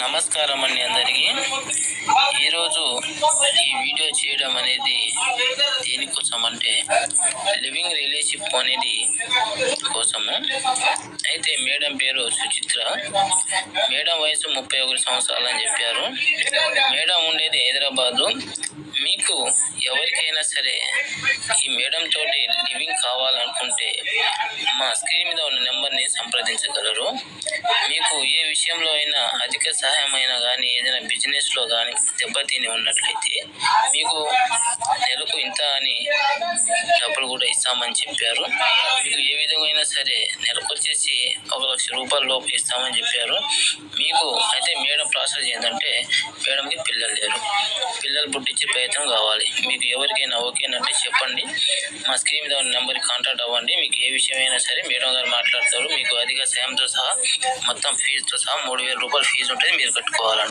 నమస్కారం అండి అందరికీ. ఈరోజు ఈ వీడియో చేయడం అనేది దేనికోసం అంటే లివింగ్ రిలేషన్షిప్ అనేది కోసము. అయితే మేడం పేరు సుచిత్ర. మేడం వయసు 31 సంవత్సరాలు అని చెప్పారు. మేడం ఉండేది హైదరాబాదు. మీకు ఎవరికైనా సరే ఈ మేడం తోటి లివింగ్ కావాలనుకుంటే మా స్క్రీన్ మీద ఉన్న నెంబర్ని సంప్రదించగలరు. మీకు ఏ విషయంలో అయినా అధిక సహాయం అయినా కానీ, ఏదైనా బిజినెస్లో కానీ దెబ్బతిని ఉన్నట్లయితే మీకు నెలకు ఇంత అని డబ్బులు కూడా ఇస్తామని చెప్పారు. మీకు ఏ విధంగా సరే నెలకు వచ్చేసి 1,00,000 రూపాయల లోపు ఇస్తామని చెప్పారు. మీకు అయితే మేడం ప్రాసెస్ ఏంటంటే, మేడంకి పిల్లలు లేరు, పిల్లలు పుట్టించే ప్రయత్నం కావాలి. మీకు ఎవరికైనా ఓకేనంటే చెప్పండి, మా స్క్రీన్ మీద ఉన్న నెంబర్కి కాంటాక్ట్ అవ్వండి. మీకు ఏ విషయమైనా సరే మేడం గారు మాట్లాడతారు. మీకు అధిక సాయంతో సహా మొత్తం ఫీజుతో సహా 3,000 రూపాయలు ఫీజు ఉంటుంది, మీరు కట్టుకోవాలండి.